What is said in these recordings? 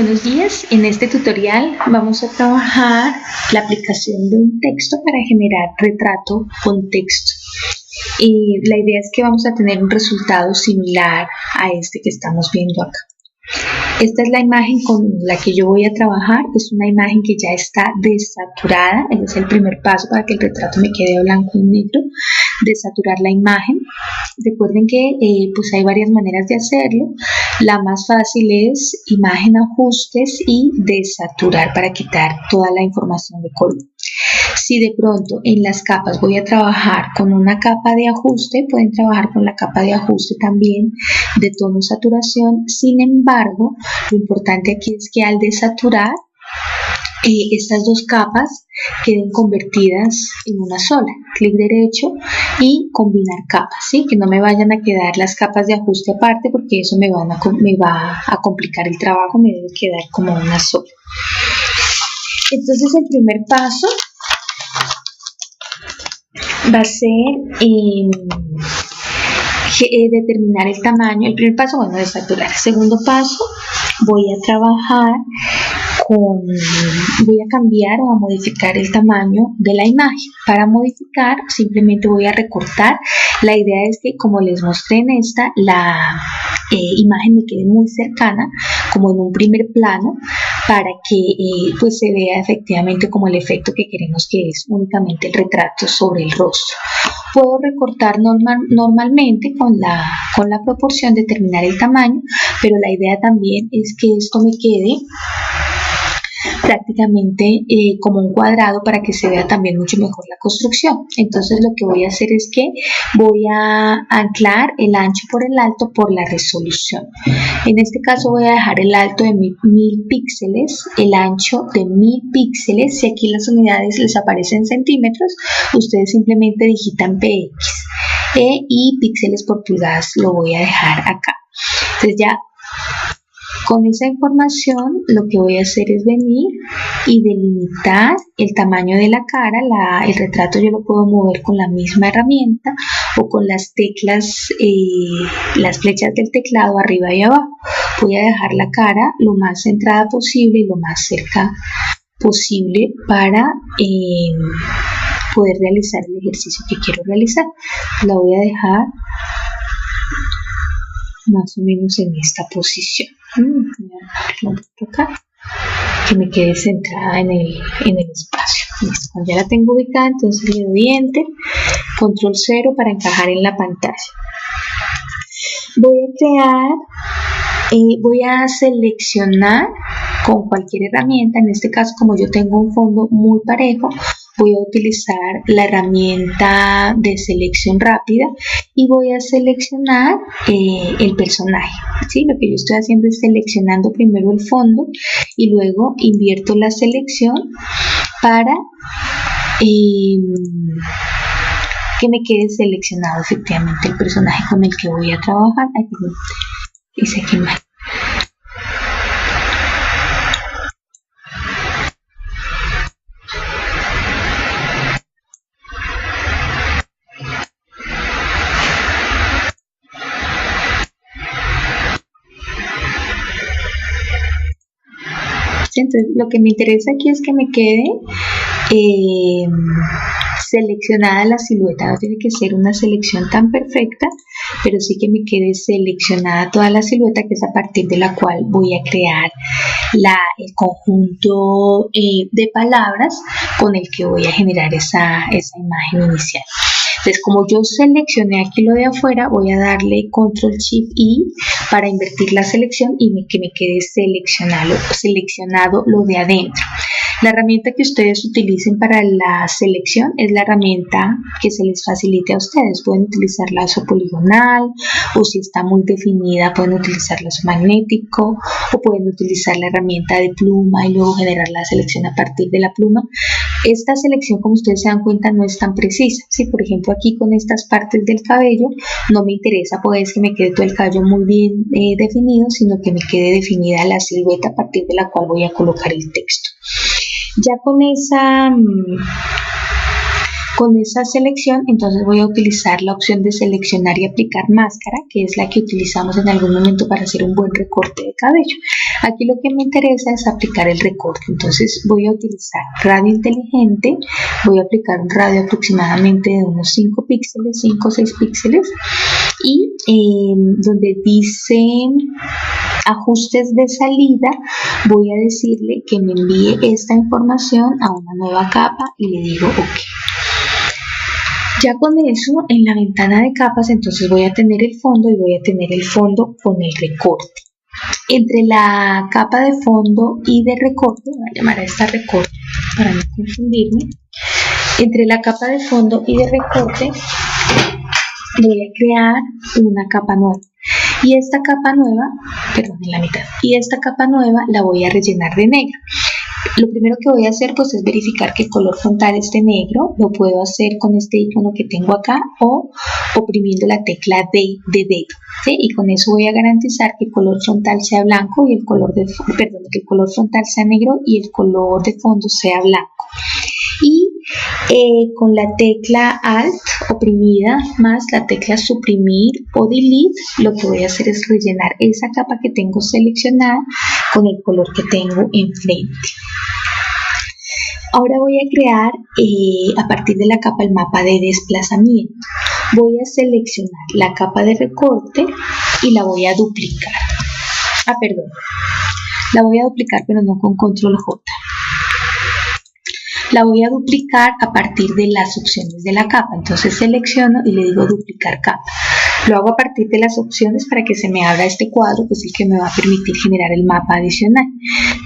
Buenos días, en este tutorial vamos a trabajar la aplicación de un texto para generar retrato con texto. Y la idea es que vamos a tener un resultado similar a este que estamos viendo acá. Esta es la imagen con la que yo voy a trabajar, es una imagen que ya está desaturada, ese es el primer paso para que el retrato me quede blanco y negro, desaturar la imagen. Recuerden que pues hay varias maneras de hacerlo, la más fácil es imagen, ajustes y desaturar para quitar toda la información de color. Si de pronto en las capas voy a trabajar con una capa de ajuste, pueden trabajar con la capa de ajuste también de tono saturación. Sin embargo, lo importante aquí es que al desaturar, estas dos capas queden convertidas en una sola. Clic derecho y combinar capas, ¿sí? Que no me vayan a quedar las capas de ajuste aparte porque eso me va a complicar el trabajo, me debe quedar como una sola. Entonces el primer paso va a ser determinar el tamaño. El primer paso, bueno, desaturar. El segundo paso, voy a trabajar voy a cambiar o a modificar el tamaño de la imagen. Para modificar, simplemente voy a recortar. La idea es que, como les mostré en esta, la imagen me quede muy cercana, como en un primer plano, para que pues se vea efectivamente como el efecto que queremos, que es únicamente el retrato sobre el rostro. Puedo recortar normalmente con la proporción, determinar el tamaño, pero la idea también es que esto me quede prácticamente como un cuadrado para que se vea también mucho mejor la construcción. Entonces lo que voy a hacer es que voy a anclar el ancho por el alto por la resolución. En este caso voy a dejar el alto de 1000 píxeles, el ancho de 1000 píxeles. Si aquí las unidades les aparecen en centímetros, ustedes simplemente digitan px y píxeles por pulgadas lo voy a dejar acá. Entonces ya con esa información lo que voy a hacer es venir y delimitar el tamaño de la cara. El retrato yo lo puedo mover con la misma herramienta o con las teclas, las flechas del teclado arriba y abajo. Voy a dejar la cara lo más centrada posible y lo más cerca posible para poder realizar el ejercicio que quiero realizar. La voy a dejar más o menos en esta posición. Voy a dejarlo acá, que me quede centrada en el espacio. Listo. Cuando ya la tengo ubicada, entonces le doy Enter, Control 0 para encajar en la pantalla. Voy a seleccionar con cualquier herramienta. En este caso, como yo tengo un fondo muy parejo, voy a utilizar la herramienta de selección rápida y voy a seleccionar el personaje. ¿Sí? Lo que yo estoy haciendo es seleccionando primero el fondo y luego invierto la selección para que me quede seleccionado efectivamente el personaje con el que voy a trabajar. Aquí dice aquí mal. Entonces lo que me interesa aquí es que me quede seleccionada la silueta. No tiene que ser una selección tan perfecta, pero sí que me quede seleccionada toda la silueta, que es a partir de la cual voy a crear el conjunto de palabras con el que voy a generar esa imagen inicial. Entonces, como yo seleccioné aquí lo de afuera, voy a darle Control Shift I para invertir la selección y que me quede seleccionado lo de adentro. La herramienta que ustedes utilicen para la selección es la herramienta que se les facilite a ustedes. Pueden utilizar lazo poligonal, o si está muy definida pueden utilizar lazo magnético, o pueden utilizar la herramienta de pluma y luego generar la selección a partir de la pluma. Esta selección, como ustedes se dan cuenta, no es tan precisa. Si por ejemplo aquí con estas partes del cabello no me interesa pues que me quede todo el cabello muy bien definido, sino que me quede definida la silueta a partir de la cual voy a colocar el texto. Ya con Con esa selección, entonces voy a utilizar la opción de seleccionar y aplicar máscara, que es la que utilizamos en algún momento para hacer un buen recorte de cabello. Aquí lo que me interesa es aplicar el recorte, entonces voy a utilizar radio inteligente, voy a aplicar un radio aproximadamente de unos 5 píxeles, 5 o 6 píxeles, y donde dice ajustes de salida, voy a decirle que me envíe esta información a una nueva capa y le digo OK. Ya con eso, en la ventana de capas, entonces voy a tener el fondo y voy a tener el fondo con el recorte. Entre la capa de fondo y de recorte, voy a llamar a esta recorte para no confundirme, entre la capa de fondo y de recorte voy a crear una capa nueva. Y esta capa nueva, perdón, en la mitad, y esta capa nueva la voy a rellenar de negro. Lo primero que voy a hacer pues es verificar que el color frontal esté negro. Lo puedo hacer con este icono que tengo acá o oprimiendo la tecla D de dedo, ¿sí? Y con eso voy a garantizar que el color frontal sea blanco y que el color frontal sea negro y el color de fondo sea blanco. Y con la tecla Alt oprimida más la tecla suprimir o delete, lo que voy a hacer es rellenar esa capa que tengo seleccionada con el color que tengo enfrente. Ahora voy a crear a partir de la capa el mapa de desplazamiento. Voy a seleccionar la capa de recorte y la voy a duplicar. La voy a duplicar pero no con control J. La voy a duplicar a partir de las opciones de la capa. Entonces selecciono y le digo duplicar capa. Lo hago a partir de las opciones para que se me abra este cuadro, que es el que me va a permitir generar el mapa adicional.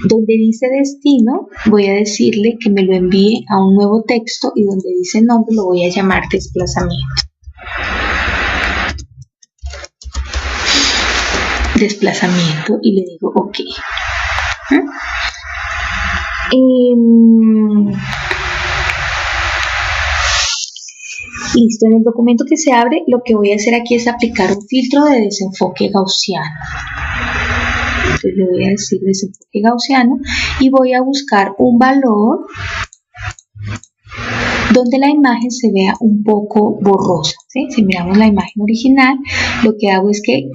Donde dice destino, voy a decirle que me lo envíe a un nuevo texto y donde dice nombre lo voy a llamar desplazamiento. Desplazamiento y le digo OK. Listo, en el documento que se abre lo que voy a hacer aquí es aplicar un filtro de desenfoque gaussiano. Entonces le voy a decir desenfoque gaussiano y voy a buscar un valor donde la imagen se vea un poco borrosa, ¿sí? Si miramos la imagen original, lo que hago es que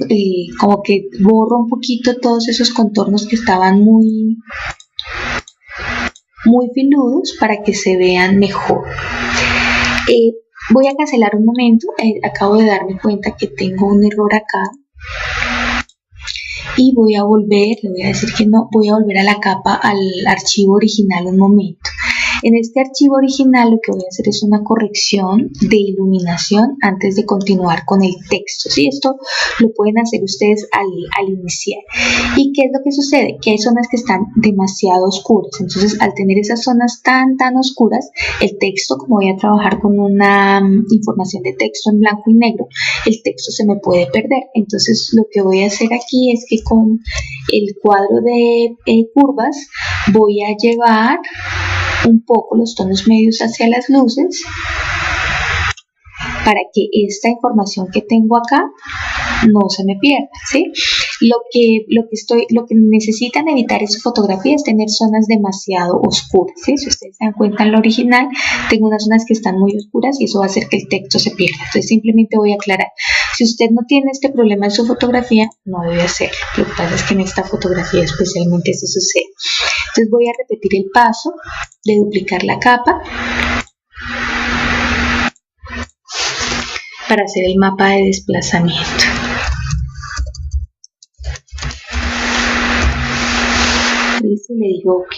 como que borro un poquito todos esos contornos que estaban muy filudos para que se vean mejor. Voy a cancelar un momento, acabo de darme cuenta que tengo un error acá y voy a volver, le voy a decir que no, voy a volver a la capa, al archivo original un momento. En este archivo original lo que voy a hacer es una corrección de iluminación antes de continuar con el texto, ¿sí? Esto lo pueden hacer ustedes al iniciar. ¿Y qué es lo que sucede? Que hay zonas que están demasiado oscuras, entonces al tener esas zonas tan oscuras, el texto, como voy a trabajar con una información de texto en blanco y negro, el texto se me puede perder. Entonces lo que voy a hacer aquí es que con el cuadro de curvas voy a llevar un poco los tonos medios hacia las luces para que esta información que tengo acá no se me pierda, ¿sí? Lo que necesitan evitar en su fotografía es tener zonas demasiado oscuras, ¿sí? Si ustedes se dan cuenta en la original, tengo unas zonas que están muy oscuras y eso va a hacer que el texto se pierda. Entonces simplemente voy a aclarar. Si usted no tiene este problema en su fotografía, no debe hacerlo. Lo que pasa es que en esta fotografía especialmente sí sucede. Entonces voy a repetir el paso de duplicar la capa para hacer el mapa de desplazamiento. Listo, le digo OK.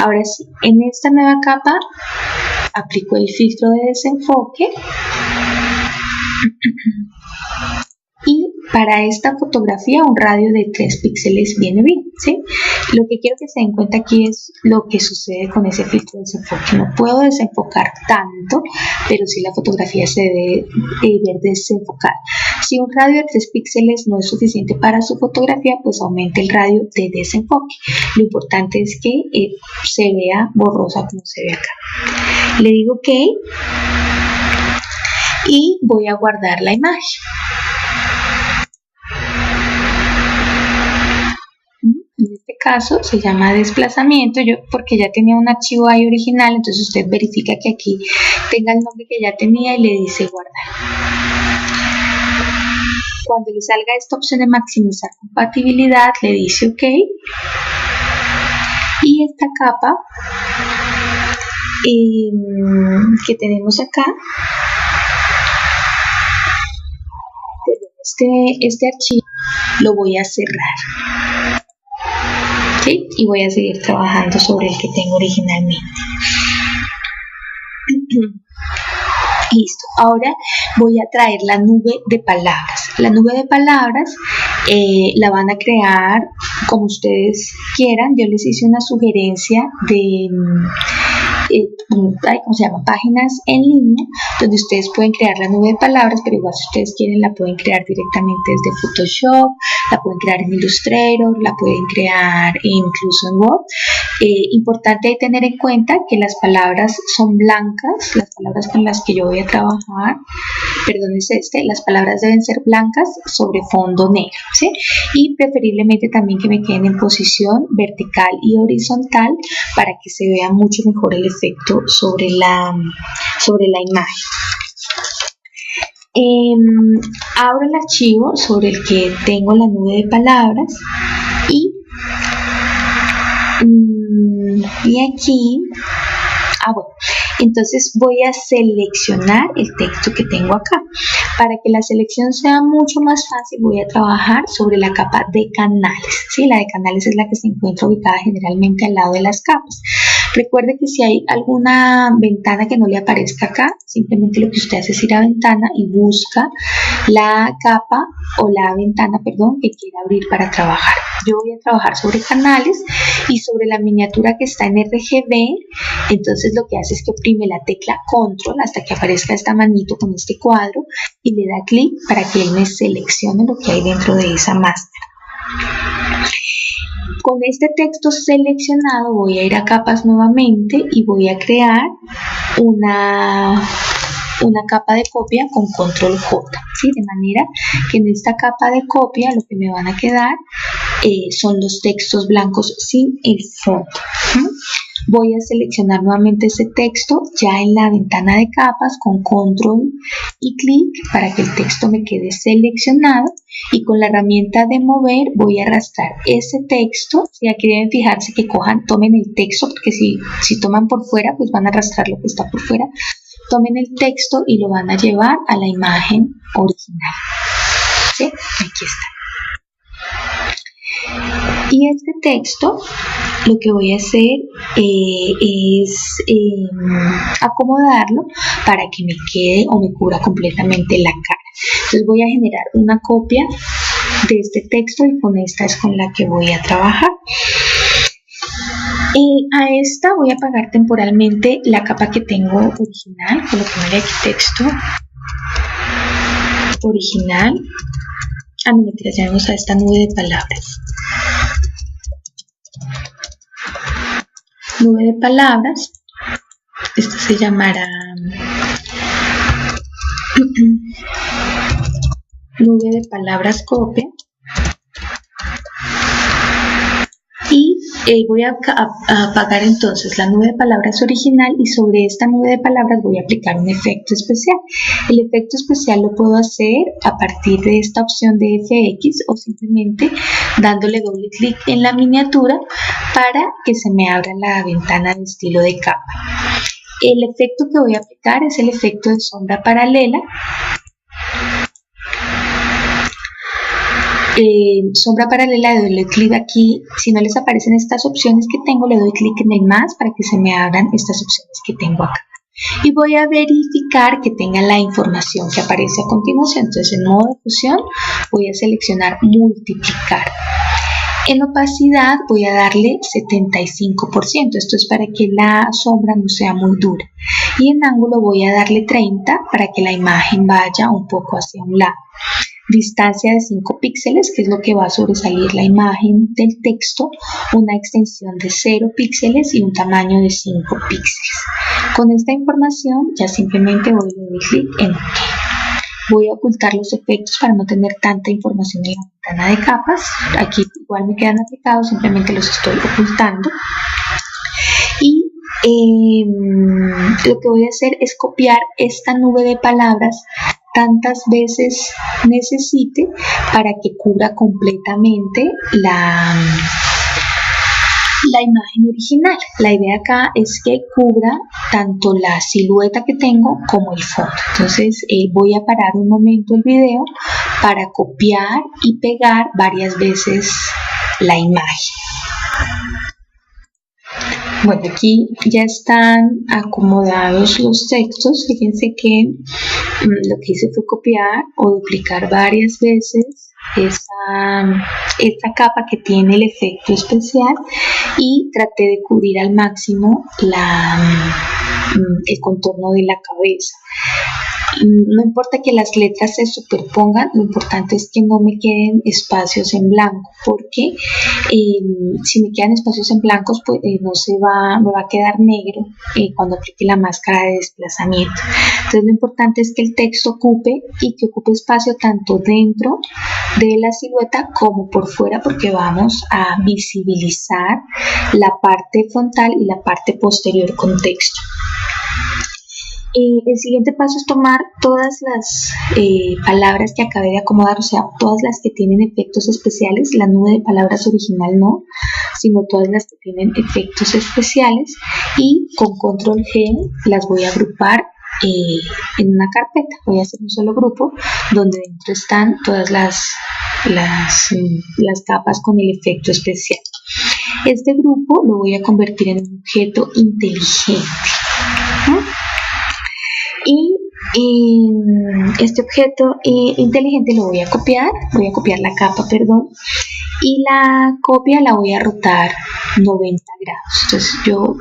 Ahora sí, en esta nueva capa aplico el filtro de desenfoque y para esta fotografía un radio de 3 píxeles viene bien, ¿sí? Lo que quiero que se den cuenta aquí es lo que sucede con ese filtro de desenfoque. No puedo desenfocar tanto, pero sí la fotografía se debe ver desenfocada. Si un radio de 3 píxeles no es suficiente para su fotografía, pues aumente el radio de desenfoque. Lo importante es que se vea borrosa como se ve acá. Le digo OK y voy a guardar la imagen. En este caso se llama desplazamiento, yo porque ya tenía un archivo ahí original, entonces usted verifica que aquí tenga el nombre que ya tenía y le dice guardar. Cuando le salga esta opción de maximizar compatibilidad, le dice OK. Y esta capa que tenemos acá, este archivo lo voy a cerrar. ¿Sí? Y voy a seguir trabajando sobre el que tengo originalmente. Listo, ahora voy a traer la nube de palabras. La nube de palabras la van a crear como ustedes quieran. Yo les hice una sugerencia de ¿cómo se llama? Páginas en línea donde ustedes pueden crear la nube de palabras, pero igual si ustedes quieren la pueden crear directamente desde Photoshop, la pueden crear en Illustrator, la pueden crear incluso en Word. Importante ahí tener en cuenta que las palabras son blancas, las palabras con las que yo voy a trabajar, las palabras deben ser blancas sobre fondo negro, ¿sí? Y preferiblemente también que me queden en posición vertical y horizontal para que se vea mucho mejor el efecto sobre la imagen. Abro el archivo sobre el que tengo la nube de palabras y aquí, bueno, entonces voy a seleccionar el texto que tengo acá. Para que la selección sea mucho más fácil, voy a trabajar sobre la capa de canales, ¿sí? La de canales es la que se encuentra ubicada generalmente al lado de las capas. Recuerde que si hay alguna ventana que no le aparezca acá, simplemente lo que usted hace es ir a ventana y busca la capa o la ventana, perdón, que quiera abrir para trabajar. Yo voy a trabajar sobre canales y sobre la miniatura que está en RGB. Entonces lo que hace es que oprime la tecla Control hasta que aparezca esta manito con este cuadro y le da clic para que él me seleccione lo que hay dentro de esa máscara. Con este texto seleccionado voy a ir a capas nuevamente y voy a crear una capa de copia con control J, ¿sí? De manera que en esta capa de copia lo que me van a quedar son los textos blancos sin el fondo. Voy a seleccionar nuevamente ese texto ya en la ventana de capas con control y clic para que el texto me quede seleccionado, y con la herramienta de mover voy a arrastrar ese texto. Y aquí deben fijarse que tomen el texto, porque si toman por fuera pues van a arrastrar lo que está por fuera. Tomen el texto y lo van a llevar a la imagen original, ¿sí? Aquí está. Y este texto lo que voy a hacer es acomodarlo para que me quede o me cubra completamente la cara. Entonces voy a generar una copia de este texto y con esta es con la que voy a trabajar. A esta voy a apagar temporalmente la capa que tengo original. Coloquémosle aquí texto original. No mentira, ya vamos a esta nube de palabras. Nube de palabras. Esta se llamará nube de palabras copia. Y voy a apagar entonces la nube de palabras original, y sobre esta nube de palabras voy a aplicar un efecto especial. El efecto especial lo puedo hacer a partir de esta opción de FX o simplemente dándole doble clic en la miniatura para que se me abra la ventana de estilo de capa. El efecto que voy a aplicar es el efecto de sombra paralela. Sombra paralela, le doy clic aquí. Si no les aparecen estas opciones que tengo, le doy clic en el más para que se me abran estas opciones que tengo acá. Y voy a verificar que tenga la información que aparece a continuación. Entonces en modo de fusión voy a seleccionar multiplicar. En opacidad voy a darle 75%, esto es para que la sombra no sea muy dura. Y en ángulo voy a darle 30 para que la imagen vaya un poco hacia un lado. Distancia de 5 píxeles, que es lo que va a sobresalir la imagen del texto, una extensión de 0 píxeles y un tamaño de 5 píxeles. Con esta información ya simplemente voy a dar clic en OK. Voy a ocultar los efectos para no tener tanta información en la ventana de capas. Aquí igual me quedan aplicados, simplemente los estoy ocultando. Y lo que voy a hacer es copiar esta nube de palabras tantas veces necesite para que cubra completamente la imagen original. La idea acá es que cubra tanto la silueta que tengo como el fondo. Entonces voy a parar un momento el video para copiar y pegar varias veces la imagen. Bueno, aquí ya están acomodados los textos. Fíjense que lo que hice fue copiar o duplicar varias veces esta capa que tiene el efecto especial y traté de cubrir al máximo el contorno de la cabeza. No importa que las letras se superpongan, lo importante es que no me queden espacios en blanco, porque si me quedan espacios en blancos, pues me va a quedar negro cuando aplique la máscara de desplazamiento. Entonces lo importante es que el texto ocupe espacio tanto dentro de la silueta como por fuera, porque vamos a visibilizar la parte frontal y la parte posterior con texto. El siguiente paso es tomar todas las palabras que acabé de acomodar, o sea, todas las que tienen efectos especiales, la nube de palabras original no, sino todas las que tienen efectos especiales, y con control G las voy a agrupar en una carpeta. Voy a hacer un solo grupo donde dentro están todas las capas con el efecto especial. Este grupo lo voy a convertir en un objeto inteligente. Y este objeto inteligente lo voy a copiar la capa, y la copia la voy a rotar 90 grados. Entonces yo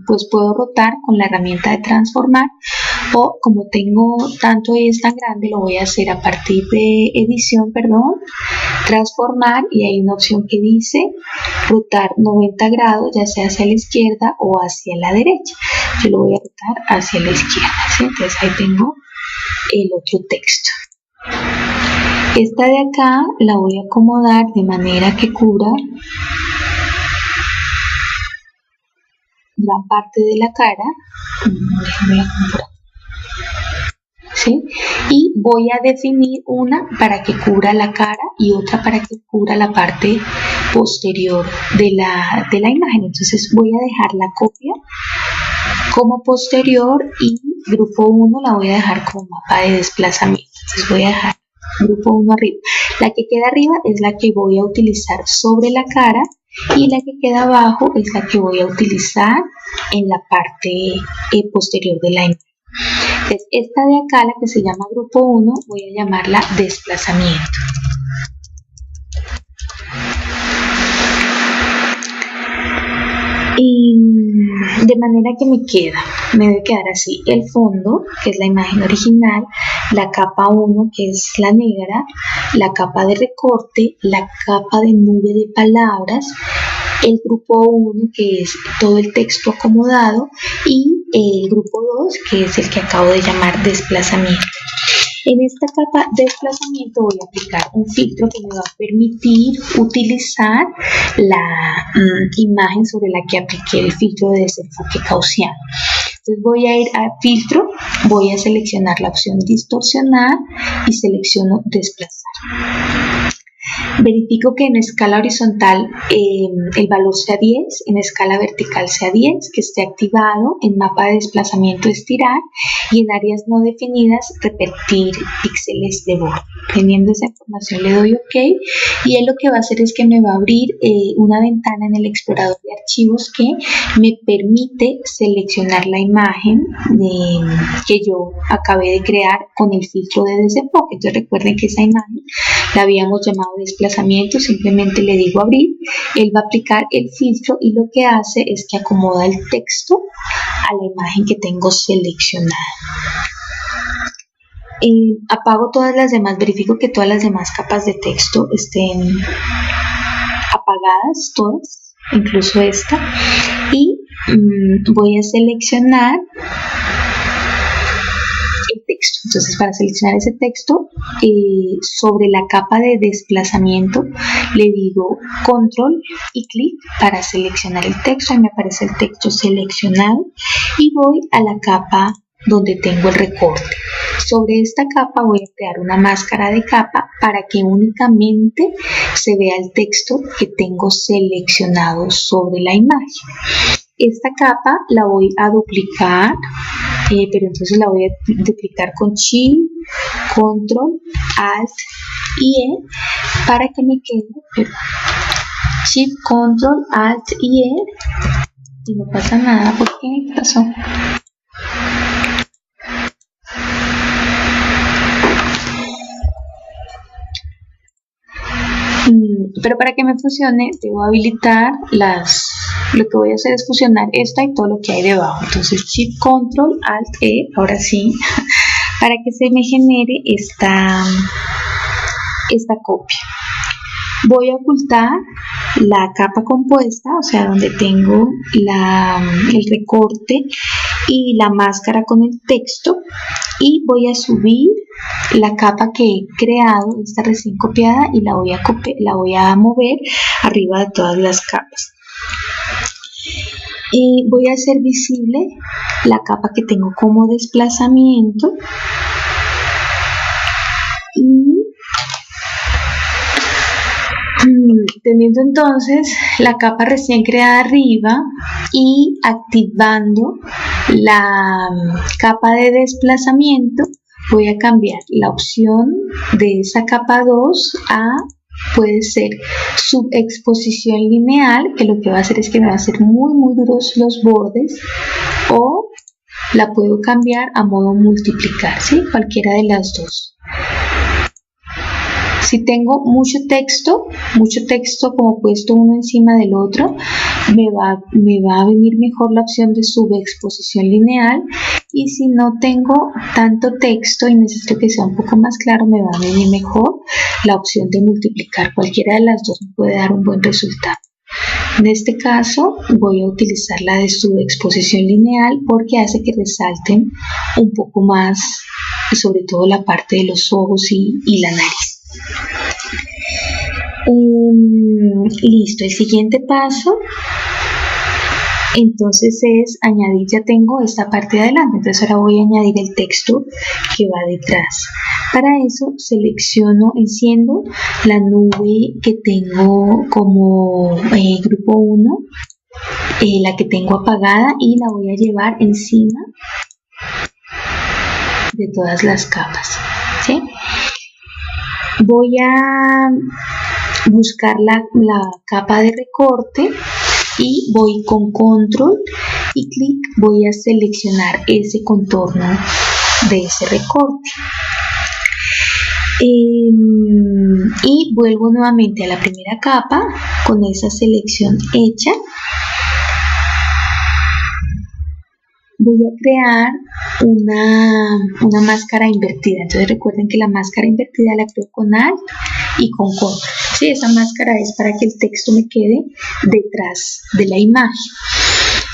pues puedo rotar con la herramienta de transformar, o como tengo tanto y es tan grande, lo voy a hacer a partir de edición, transformar, y hay una opción que dice rotar 90 grados, ya sea hacia la izquierda o hacia la derecha. Yo lo voy a rotar hacia la izquierda, ¿sí? Entonces ahí tengo el otro texto. Esta de acá la voy a acomodar de manera que cubra gran parte de la cara. ¿Sí? Y voy a definir una para que cubra la cara y otra para que cubra la parte posterior de la imagen. Entonces voy a dejar la copia como posterior y grupo 1 la voy a dejar como mapa de desplazamiento. Entonces voy a dejar grupo 1 arriba. La que queda arriba es la que voy a utilizar sobre la cara, y la que queda abajo es la que voy a utilizar en la parte posterior de la imagen. Entonces esta de acá, la que se llama grupo 1, voy a llamarla desplazamiento. Y de manera que me debe quedar así: el fondo, que es la imagen original, la capa 1, que es la negra, la capa de recorte, la capa de nube de palabras, el grupo 1, que es todo el texto acomodado, y el grupo 2, que es el que acabo de llamar desplazamiento. En esta capa de desplazamiento voy a aplicar un filtro que me va a permitir utilizar la imagen sobre la que apliqué el filtro de desenfoque gaussiano. Entonces voy a ir a filtro, voy a seleccionar la opción distorsionar y selecciono desplazar. Verifico que en escala horizontal el valor sea 10, en escala vertical sea 10, que esté activado, en mapa de desplazamiento estirar, y en áreas no definidas repetir píxeles de borde. Teniendo esa información le doy OK, y él lo que va a hacer es que me va a abrir una ventana en el explorador de archivos que me permite seleccionar la imagen que yo acabé de crear con el filtro de desenfoque. Entonces recuerden que esa imagen la habíamos llamado desplazamiento, simplemente le digo abrir, él va a aplicar el filtro y lo que hace es que acomoda el texto a la imagen que tengo seleccionada. Apago todas las demás, verifico que todas las demás capas de texto estén apagadas, todas, incluso esta, y voy a seleccionar el texto. Entonces, para seleccionar ese texto, sobre la capa de desplazamiento le digo control y clic para seleccionar el texto. Ahí me aparece el texto seleccionado y voy a la capa donde tengo el recorte. Sobre esta capa voy a crear una máscara de capa para que únicamente se vea el texto que tengo seleccionado sobre la imagen. Esta capa la voy a duplicar, pero entonces la voy a duplicar con Shift, Control, Alt y E para que me quede, Shift, Control, Alt y E, y no pasa nada. ¿Por qué? ¿Qué pasó? Pero para que me funcione debo habilitar lo que voy a hacer es fusionar esta y todo lo que hay debajo. Entonces Shift, Control, Alt, E, ahora sí, para que se me genere esta copia. Voy a ocultar la capa compuesta, o sea, donde tengo el recorte y la máscara con el texto, y voy a subir la capa que he creado, esta recién copiada, y la voy a mover arriba de todas las capas. Y voy a hacer visible la capa que tengo como desplazamiento y teniendo entonces la capa recién creada arriba y activando la capa de desplazamiento, voy a cambiar la opción de esa capa 2 a, puede ser, subexposición lineal, que lo que va a hacer es que me va a hacer muy duros los bordes, o la puedo cambiar a modo multiplicar, ¿sí? Cualquiera de las dos. Si tengo mucho texto como puesto uno encima del otro, me va a venir mejor la opción de subexposición lineal, y si no tengo tanto texto y necesito que sea un poco más claro, me va a venir mejor la opción de multiplicar. Cualquiera de las dos me puede dar un buen resultado. En este caso voy a utilizar la de subexposición lineal porque hace que resalten un poco más, sobre todo la parte de los ojos y la nariz. Listo, el siguiente paso entonces es añadir, ya tengo esta parte de adelante, entonces ahora voy a añadir el texto que va detrás. Para eso enciendo la nube que tengo como grupo 1, la que tengo apagada, y la voy a llevar encima de todas las capas, ¿sí? Voy a buscar la capa de recorte y voy con control y clic, voy a seleccionar ese contorno de ese recorte, y vuelvo nuevamente a la primera capa con esa selección hecha. Voy a crear una máscara invertida. Entonces recuerden que la máscara invertida la creo con Alt y con Control. ¿Sí? Esa máscara es para que el texto me quede detrás de la imagen.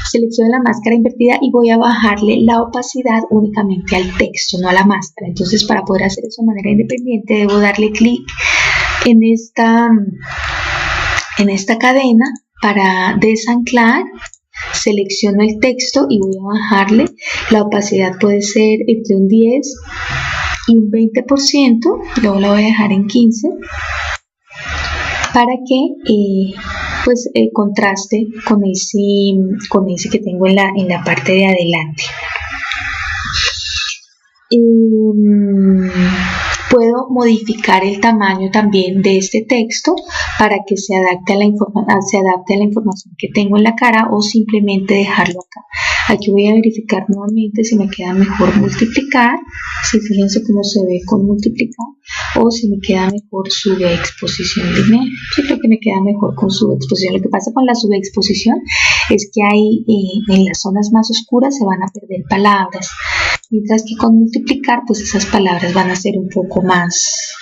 Selecciono la máscara invertida y voy a bajarle la opacidad únicamente al texto, no a la máscara. Entonces, para poder hacer eso de manera independiente, debo darle clic en esta cadena para desanclar. Selecciono el texto y voy a bajarle. La opacidad puede ser entre un 10 y un 20%. Luego la voy a dejar en 15 para que contraste con ese que tengo en la parte de adelante. Puedo modificar el tamaño también de este texto para que se adapte a la información que tengo en la cara, o simplemente dejarlo acá. Aquí voy a verificar nuevamente si me queda mejor multiplicar. Sí, fíjense cómo se ve con multiplicar, o si me queda mejor subexposición lineal. Yo creo que me queda mejor con subexposición. Lo que pasa con la subexposición es que hay en las zonas más oscuras se van a perder palabras, mientras que con multiplicar, pues esas palabras van a ser un poco más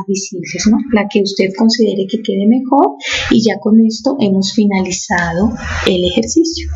visibles, ¿no? La que usted considere que quede mejor, y ya con esto hemos finalizado el ejercicio.